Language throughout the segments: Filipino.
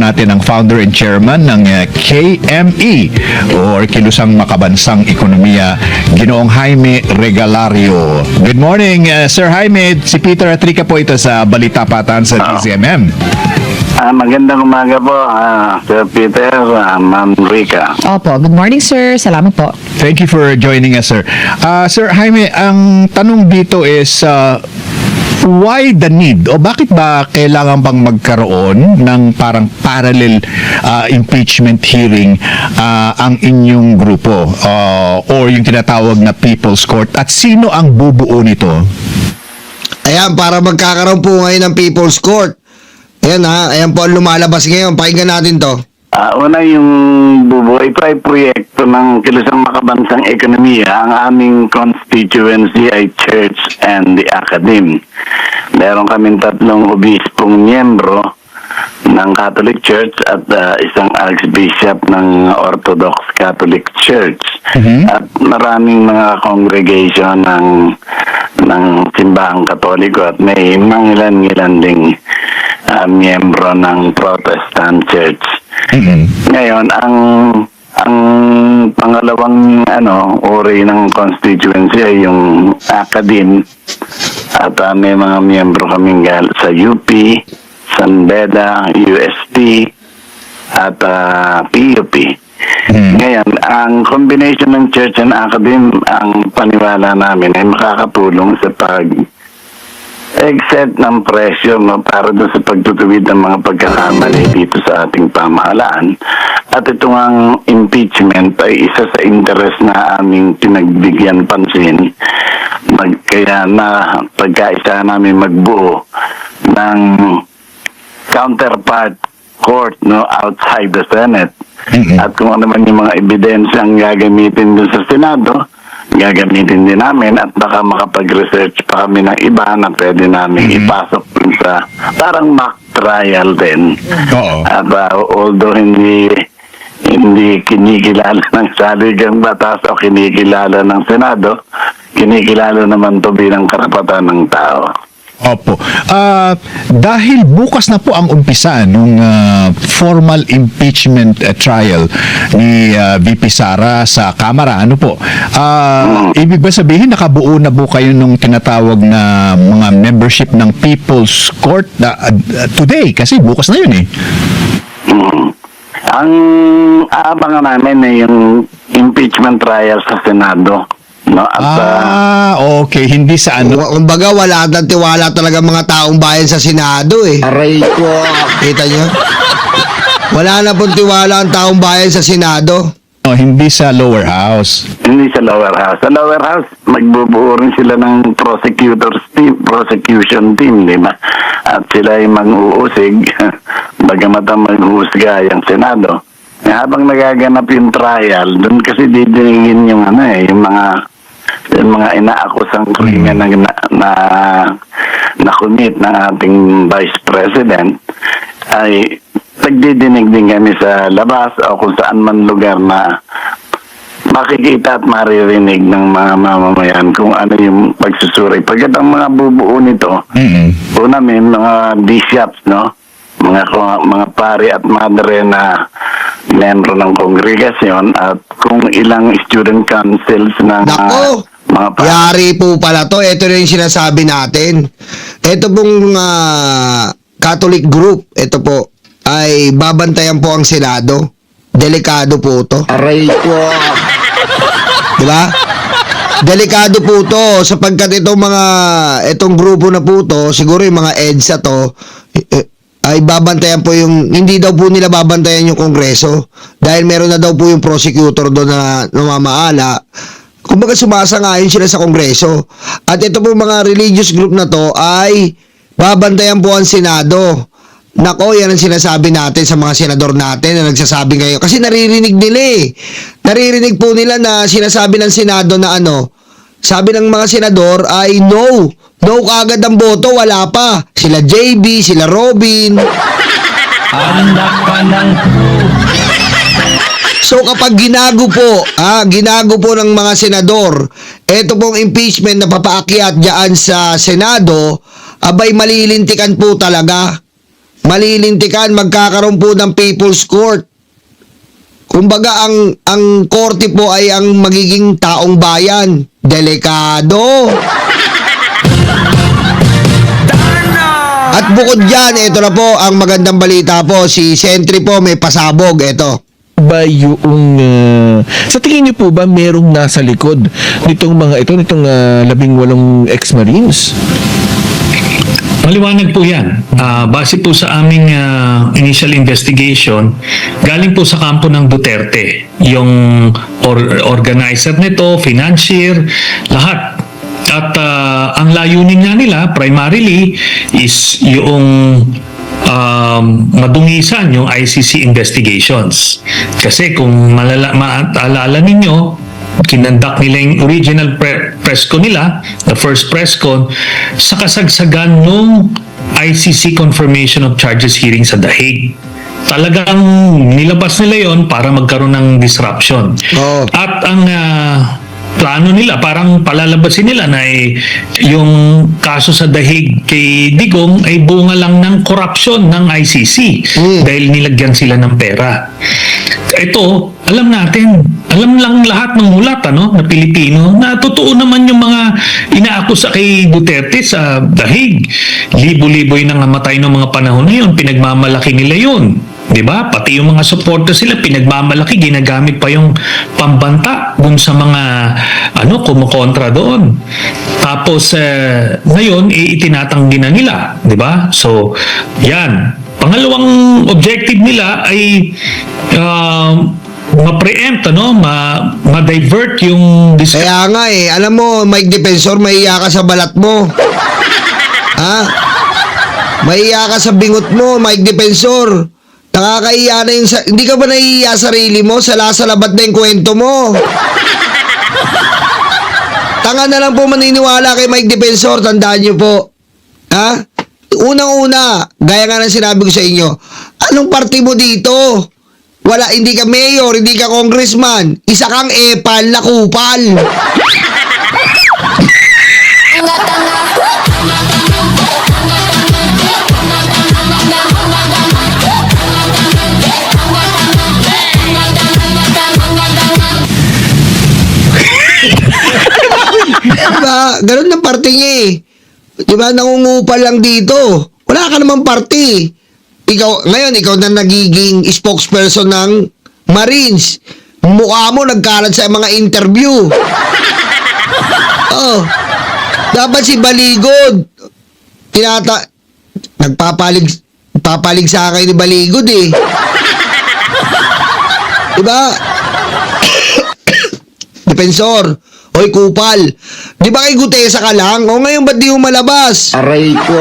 natin ang founder and chairman ng KME or Kilusang Makabansang Ekonomiya, Ginoong Jaime Regalario. Good morning, Sir Jaime. Si Peter Atrica po ito sa Balita Patan sa DZMM. Magandang umaga po, Sir Peter, Ma'am Rica. Opo, good morning sir. Salamat po. Thank you for joining us, sir. Sir Jaime, ang tanong dito is, why the need? O bakit ba kailangan bang magkaroon ng parang parallel impeachment hearing ang inyong grupo or yung tinatawag na People's Court? At sino ang bubuo nito? Ayan, para magkakaroon po ngayon ng People's Court. Ayan ayan po ang lumalabas ngayon. Pakinggan natin to. Una yung bubuhay proyekto ng Kilusang Makabansang Ekonomiya, ang aming constituency ay Church and the Academy. Meron kaming 3 obispong miyembro ng Catholic Church at isang Archbishop ng Orthodox Catholic Church. At maraming mga congregation ng simbahang Katoliko at may mangilan-ngilan ding miyembro ng Protestant Church. Ngayon, ang pangalawang uri ng constituency ay yung Academe at may mga miyembro kaming sa UP, San Beda, UST at PUP. Ngayon, ang combination ng Church and Academe, ang paniwala namin ay makakatulong sa pag-exit ng presyo para doon sa pagtutuwid ng mga pagkakamali dito sa ating pamahalaan. At itong ang impeachment ay isa sa interes na aming pinagbigyan pansin. Kaya na pagkaisa namin magbuo ng counterpart court outside the Senate. At kung ano man yung mga ebidensya ang gagamitin doon sa Senado, gagamitin din namin at baka makapag-research pa kami ng iba na pwede namin ipasok dun sa parang mock trial din. At although hindi kinikilala ng saligang batas o kinikilala ng Senado, kinikilala naman to bilang karapatan ng tao. Opo. Dahil bukas na po ang umpisa nung formal impeachment trial ni VP Sara sa Kamara, ano po? Ibig ba sabihin nakabuo na po kayo nung tinatawag na mga membership ng People's Court today? Kasi bukas na yun eh. Ang aabangan namin ay yung impeachment trial sa Senado. Okay. Hindi sa ano. Kumbaga, wala nang tiwala talaga mga taong bayan sa Senado eh. Aray ko. Kita nyo? Wala na pong tiwala ang taong bayan sa Senado. Hindi sa lower house. Hindi sa lower house. Sa lower house, magbubuo rin sila ng prosecution team, di ba? At sila ay mag-uusig, bagamat ang mag-uusga yung Senado. Habang nagaganap yung trial, doon kasi didinigin yung yung mga inaakusang krimen na commit ng ating Vice President, ay nagdidinig din kami sa labas o kung saan man lugar na makikita at maririnig ng mga mamamayan kung ano yung pagsusuri. Pagkat ang mga bubuo nito, una may mga bishops, mga pari at madre na membro ng kongregasyon at kung ilang student councils ng mga pari. Yari po pala to. Ito rin yung sinasabi natin. Ito pong Catholic group, ito po, ay babantayan po ang Senado. Delikado po to. Aray ko. Diba? Delikado po to sapagkat itong grupo na po to, siguro yung mga EDSA to, ay babantayan po hindi daw po nila babantayan yung Kongreso dahil meron na daw po yung prosecutor doon na namamaala. Kumbaga sumasangayon sila sa Kongreso. At ito po mga religious group na to ay babantayan po ang Senado. Nako, yan ang sinasabi natin sa mga senador natin na nagsasabi ngayon. Kasi naririnig nila eh. Naririnig po nila na sinasabi ng Senado na sabi ng mga senador ay no. No kagad ang boto, wala pa. Sila JB, sila Robin. Anak ka ng So kapag ginago po ng mga senador, eto pong impeachment na papaakyat diyan sa Senado, abay malilintikan po talaga. malilintikan, magkakaroon po ng People's Court. Kumbaga, ang korte po ay ang magiging taong bayan. Delikado. At bukod dyan, ito na po ang magandang balita po. Si Sentry po may pasabog. Ito. Ba yung sa tingin niyo po ba merong nasa likod nitong mga ito, nitong 18 ex-marines? Maliwanag po yan. Base po sa aming initial investigation, galing po sa kampo ng Duterte. Yung organizer nito, financier, lahat. At ang layunin nga nila, primarily, is yung madungisan yung ICC investigations. Kasi kung maalala ninyo, kinandak nila yung original press con nila, the first press con, sa kasagsagan nung ICC confirmation of charges hearing sa The Hague. Talagang nilabas nila yon para magkaroon ng disruption. Oo. At ang plano nila, parang palalabasin nila na yung kaso sa The Hague kay Digong ay bunga lang ng korupsyon ng ICC dahil nilagyan sila ng pera. Ito, alam natin, alam lang lahat ng mulat na Pilipino na totoo naman yung mga inaakusa kay Duterte sa The Hague. Libo-libo yung nangamatay ng mga panahon na yun, pinagmamalaki nila yun. Diba? Pati yung mga supporters sila, pinagmamalaki, ginagamit pa yung pambanta dun sa mga kumukontra doon. Tapos, ngayon, itinatanggi na nila. Diba? So, yan. Pangalawang objective nila ay ma-preempt, ma-divert yung Kaya nga alam mo, Mike Defensor, mahiya ka sa balat mo. Ha? Mahiya ka sa bingot mo, Mike Defensor. Nakakahiya na yung... Hindi ka ba nahihiya sarili mo? Salabat na yung kwento mo. Tanga na lang po maniniwala kay Mike Defensor. Tandaan niyo po. Ha? Unang-una, gaya nga ng sinabi ko sa inyo, anong party mo dito? Wala, hindi ka mayor, hindi ka congressman. Isa kang epal na kupal. Diba? Ganun ang party niya Diba? Nangungupal lang dito. Wala ka namang party. Ngayon, ikaw na nagiging spokesperson ng Marines. Mukha mo nagkalat sa mga interview. Oh. Dapat si Baligod. Nagpapalig sa akin ni Baligod Diba? Defensor. Hoy, kupal. Di ba kay Gutesa ka lang? O ngayon ba't di mo malabas? Aray ko.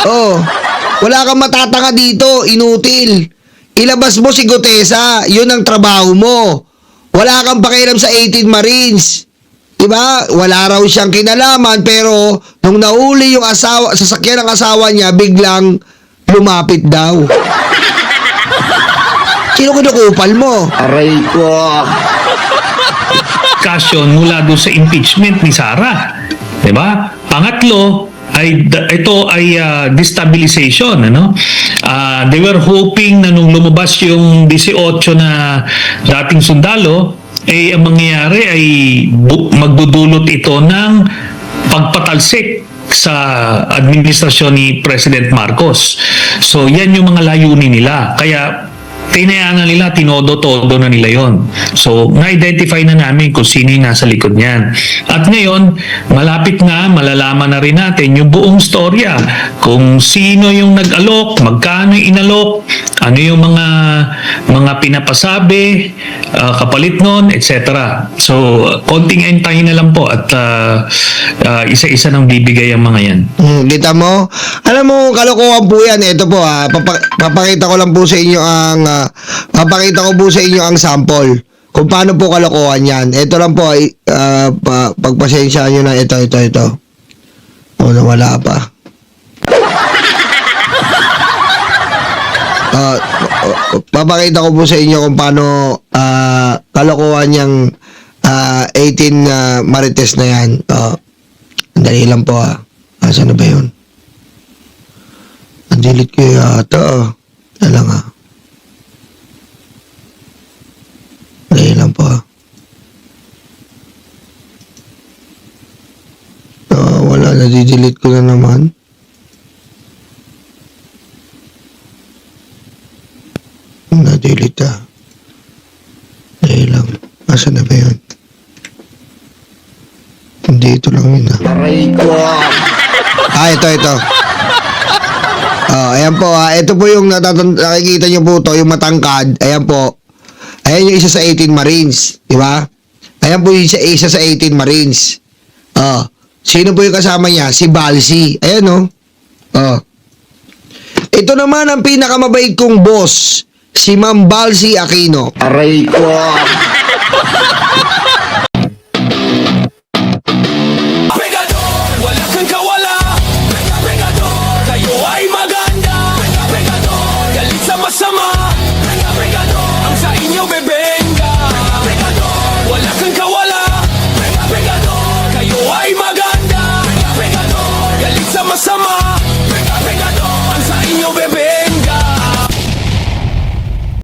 Oh, wala kang matatanga dito, inutil. Ilabas mo si Gutesa, yun ang trabaho mo. Wala kang pakialam sa 18 Marines. Diba? Wala raw siyang kinalaman, pero nung nahuli yung sasakyan ng asawa niya, biglang lumapit daw. Sino kinukupal mo? Aray ko. kasyon mula doon sa impeachment ni Sara. Diba? Pangatlo, ito ay destabilization. They were hoping na nung lumabas yung 18 na dating sundalo, ang mangyayari ay magdudulot ito ng pagpatalsik sa administrasyon ni President Marcos. So, yan yung mga layunin nila. Kaya, tinayanan nila, tinodo-todo na nila yon. So, na-identify na namin kung sino yung nasa likod niyan. At ngayon, malapit na, malalaman na rin natin yung buong storya. Kung sino yung nag-alok, magkano yung inalok, ano yung mga pinapasabi, kapalit nun, etc. So, konting entahin na lang po at isa-isa nang bibigay ang mga yan. Kita mo? Alam mo, kalokohan po yan. Ito po papakita ko lang po sa inyo ang sample kung paano po kalokohan yan. Ito lang po ay pagpasensya nyo na ito. O, nawala pa. Papakita ko po sa inyo kung paano kalokohan yung 18 Marites na yan. Dali lang po Asan na ba yun? Na-delete ko yata. Wala nga. Ngayon lang po. Wala. Na-delete ko na naman. Na-delete Ngayon lang. Asan na ba yun? Hindi, ito lang yun ito. Ayan po ito po yung nakikita nyo po to, yung matangkad. Ayan po. Ayan yung isa sa 18 Marines. Di ba? Ayan po yung isa sa 18 Marines. Sino po yung kasama niya? Si Balsi. Ayan Ito naman ang pinakamabait kong boss. Si Ma'am Balsi Aquino. Aray ko.